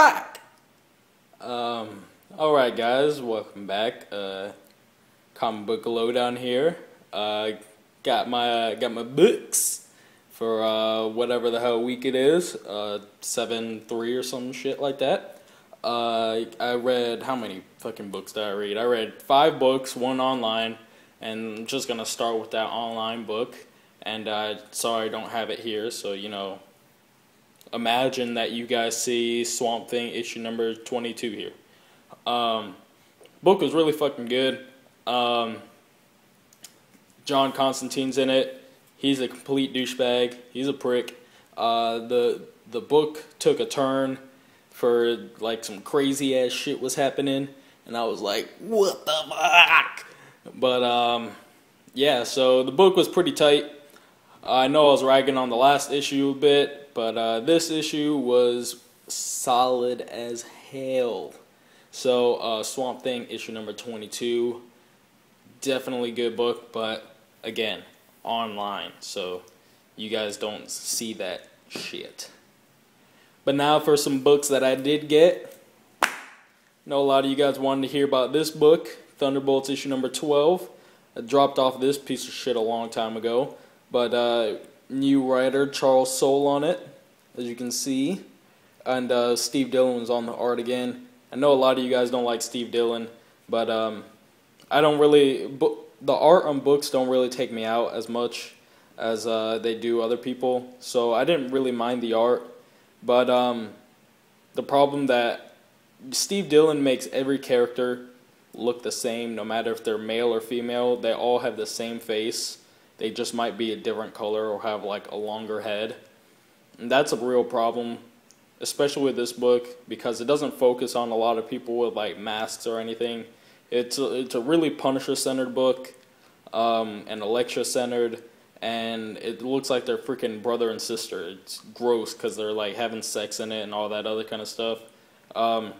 back. Alright guys, welcome back. Comic book lowdown here. Got my books for whatever the hell week it is. 7/3 or some shit like that. I read, how many fucking books did I read? I read 5 books, 1 online, and I'm just gonna start with that online book. And sorry I don't have it here, so you know, imagine that you guys see Swamp Thing issue number 22 here. Book was really fucking good. John Constantine's in it. He's a complete douchebag. He's a prick. The book took a turn for like some crazy ass shit was happening, and I was like, what the fuck? But yeah, so the book was pretty tight. I know I was ragging on the last issue a bit, but this issue was solid as hell. So Swamp Thing issue number 22, definitely good book, but again, online, so you guys don't see that shit. But now for some books that I did get. I know a lot of you guys wanted to hear about this book, Thunderbolts issue number 12. I dropped off this piece of shit a long time ago, but new writer Charles Soule on it, as you can see, and Steve Dillon was on the art again. I know a lot of you guys don't like Steve Dillon, but I don't really, the art on books don't really take me out as much as they do other people, so I didn't really mind the art. But the problem that Steve Dillon makes every character look the same, no matter if they're male or female. They all have the same face. They just might be a different color or have like a longer head. And that's a real problem, especially with this book, because it doesn't focus on a lot of people with like masks or anything. It's a really Punisher-centered book, and Elektra-centered, and it looks like they're freaking brother and sister. It's gross because they're like having sex in it and all that other kind of stuff. But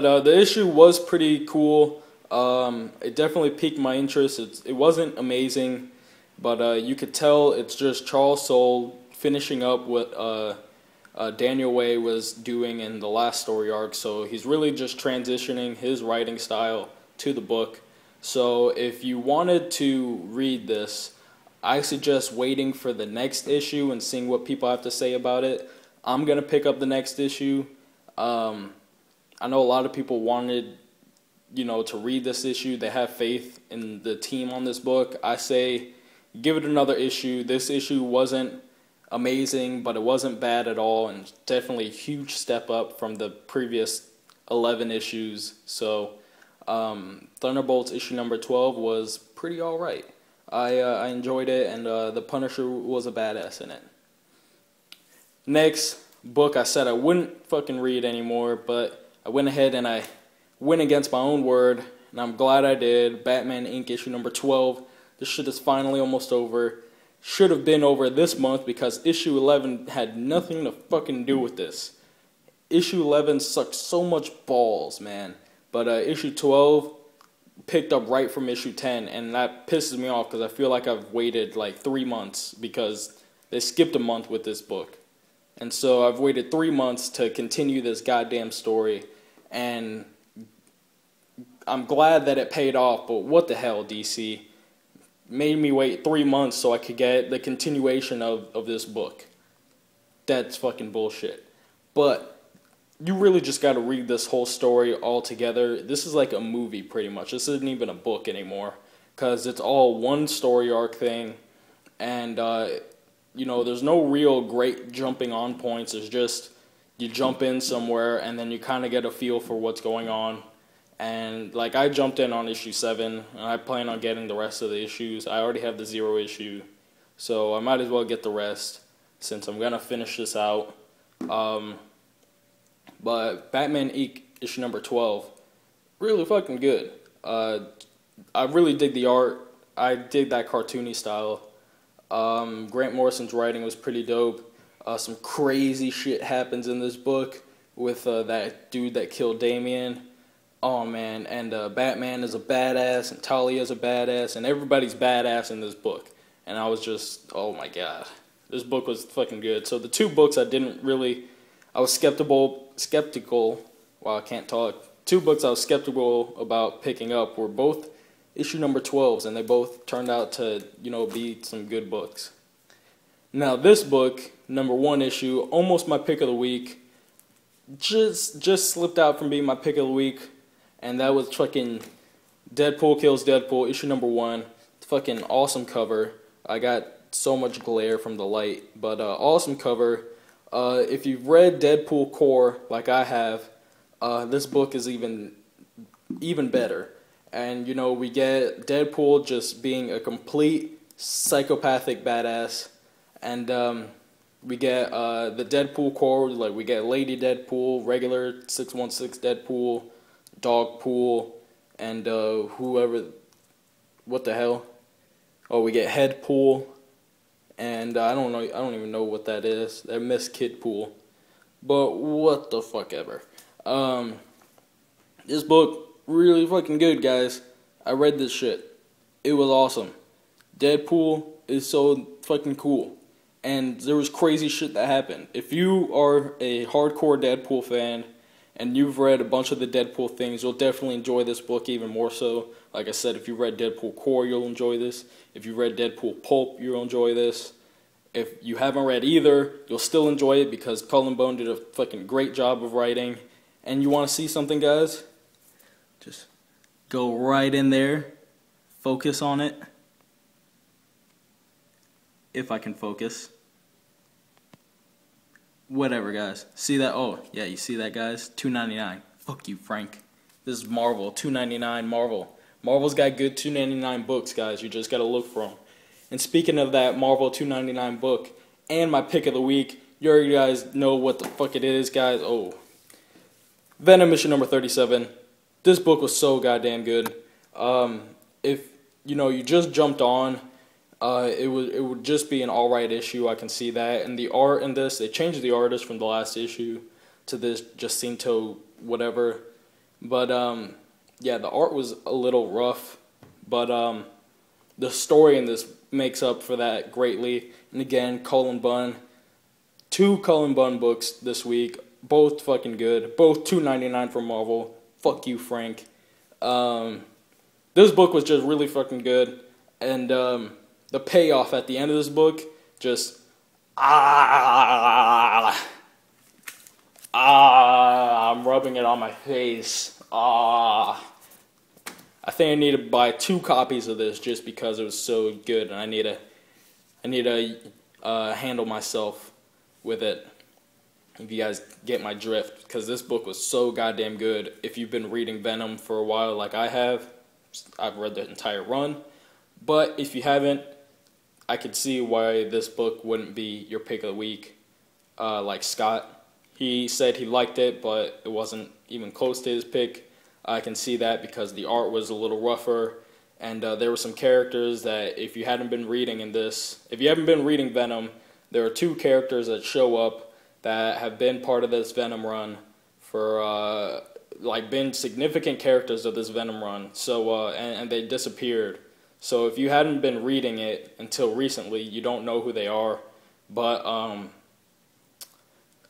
the issue was pretty cool. It definitely piqued my interest. It wasn't amazing, but you could tell it's just Charles Soule finishing up what Daniel Way was doing in the last story arc. So he's really just transitioning his writing style to the book. So if you wanted to read this, I suggest waiting for the next issue and seeing what people have to say about it. I'm going to pick up the next issue. I know a lot of people wanted, you know, to read this issue. They have faith in the team on this book. I say give it another issue. This issue wasn't amazing, but it wasn't bad at all, and definitely a huge step up from the previous 11 issues. So Thunderbolts issue number 12 was pretty alright. I enjoyed it, and the Punisher was a badass in it. Next book I said I wouldn't fucking read anymore, but I went ahead and I went against my own word, and I'm glad I did. Batman Inc. issue number 12. This shit is finally almost over. Should have been over this month because issue 11 had nothing to fucking do with this. Issue 11 sucked so much balls, man. But issue 12 picked up right from issue 10, and that pisses me off because I feel like I've waited like 3 months because they skipped a month with this book. And so I've waited 3 months to continue this goddamn story, and I'm glad that it paid off, but what the hell, DC? Made me wait 3 months so I could get the continuation of this book. That's fucking bullshit. But you really just got to read this whole story all together. This is like a movie pretty much. This isn't even a book anymore because it's all one story arc thing, and you know, there's no real great jumping on points. It's just you jump in somewhere and then you kind of get a feel for what's going on. And like I jumped in on issue 7, and I plan on getting the rest of the issues. I already have the 0 issue, so I might as well get the rest since I'm gonna finish this out. But Batman Inc. issue number 12, really fucking good. I really dig the art. I dig that cartoony style. Grant Morrison's writing was pretty dope. Some crazy shit happens in this book with that dude that killed Damian. Oh man, and Batman is a badass, and Talia is a badass, and everybody's badass in this book. And I was just, oh my god, this book was fucking good. So the 2 books I didn't really I was skeptical. Wow, I can't talk. Two books I was skeptical about picking up were both issue number 12s, and they both turned out to, be some good books. Now this book, number 1 issue, almost my pick of the week, just slipped out from being my pick of the week, and that was fucking Deadpool Kills Deadpool, issue number 1. Fucking awesome cover. I got so much glare from the light, but awesome cover. If you've read Deadpool Core like I have, this book is even better. And we get Deadpool just being a complete psychopathic badass, and we get the Deadpool Core. Like, we get Lady Deadpool, regular 616 Deadpool, Dogpool, and whoever. What the hell? Oh, we get Headpool. And I don't know. I don't even know what that is. That Miss Kidpool, but what the fuck ever. This book really fucking good, guys. I read this shit. It was awesome. Deadpool is so fucking cool, and there was crazy shit that happened. If you are a hardcore Deadpool fan and you've read a bunch of the Deadpool things, you'll definitely enjoy this book even more so. Like I said, if you read Deadpool Core, you'll enjoy this. If you read Deadpool Pulp, you'll enjoy this. If you haven't read either, you'll still enjoy it because Cullen Bunn did a fucking great job of writing. And you want to see something, guys? Just go right in there. Focus on it. If I can focus. Whatever, guys. See that? Oh, yeah, you see that, guys? $2.99. Fuck you, Frank. This is Marvel. $2.99 Marvel. Marvel's got good $2.99 books, guys. You just gotta look for them. And speaking of that Marvel $2.99 book and my pick of the week, you already guys know what the fuck it is, guys. Oh, Venom issue number 37. This book was so goddamn good. If you just jumped on, it would just be an alright issue. I can see that. And the art in this, they changed the artist from the last issue to this Jacinto whatever. But yeah, the art was a little rough, but the story in this makes up for that greatly. And again, Cullen Bunn, 2 Cullen Bunn books this week, both fucking good, both $2.99 from Marvel. Fuck you, Frank. This book was just really fucking good, and the payoff at the end of this book, just I'm rubbing it on my face. I think I need to buy 2 copies of this just because it was so good, and I need to handle myself with it. If you guys get my drift, because this book was so goddamn good. If you've been reading Venom for a while like I have, I've read the entire run. But if you haven't, I could see why this book wouldn't be your pick of the week. Like Scott, he said he liked it, but it wasn't even close to his pick. I can see that because the art was a little rougher, and there were some characters that if you hadn't been reading if you haven't been reading Venom, there are 2 characters that show up that have been part of this Venom run for been significant characters of this Venom run. So and they disappeared. So if you hadn't been reading it until recently, you don't know who they are. But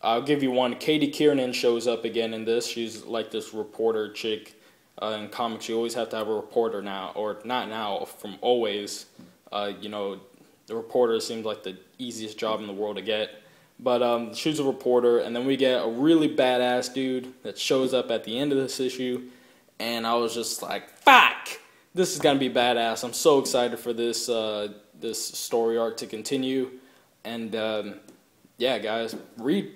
I'll give you one. Katie Kiernan shows up again in this. She's like this reporter chick. In comics, you always have to have a reporter now, or not now, from always. The reporter seems like the easiest job in the world to get. But she's a reporter, and then we get a really badass dude that shows up at the end of this issue, and I was just like, fuck! This is gonna be badass. I'm so excited for this this story arc to continue, and yeah, guys, read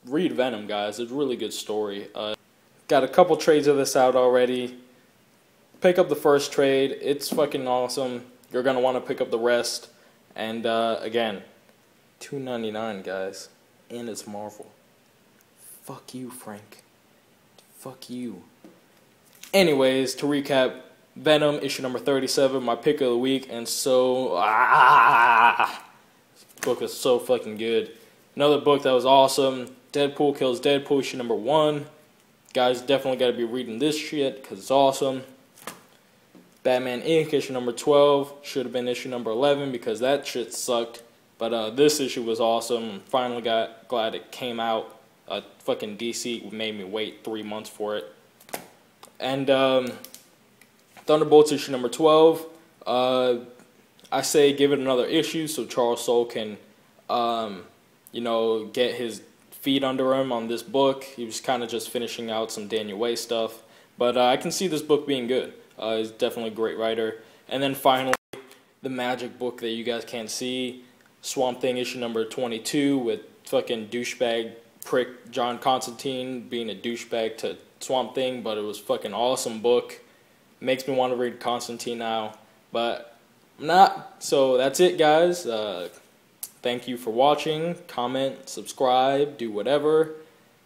Venom, guys. It's a really good story. Got a couple trades of this out already. Pick up the first trade. It's fucking awesome. You're gonna want to pick up the rest, and again, $2.99, guys, and it's Marvel. Fuck you, Frank. Fuck you. Anyways, to recap, Venom issue number 37, my pick of the week, and so this book was so fucking good. Another book that was awesome, Deadpool Kills Deadpool issue number 1. Guys, definitely got to be reading this shit because it's awesome. Batman Inc. issue number 12 should have been issue number 11 because that shit sucked. But this issue was awesome. Finally glad it came out. Fucking DC made me wait 3 months for it. And Thunderbolts issue number 12. I say give it another issue so Charles Soule can, you know, get his feet under him on this book. He was kind of just finishing out some Daniel Way stuff. But I can see this book being good. He's definitely a great writer. And then finally, the magic book that you guys can't see, Swamp Thing issue number 22 with fucking douchebag prick John Constantine being a douchebag to Swamp Thing, but it was fucking awesome book. Makes me want to read Constantine now, but I'm not. So that's it, guys. Thank you for watching. Comment, subscribe, do whatever,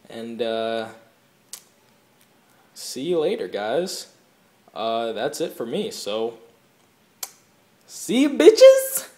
and see you later, guys. That's it for me, so see you, bitches!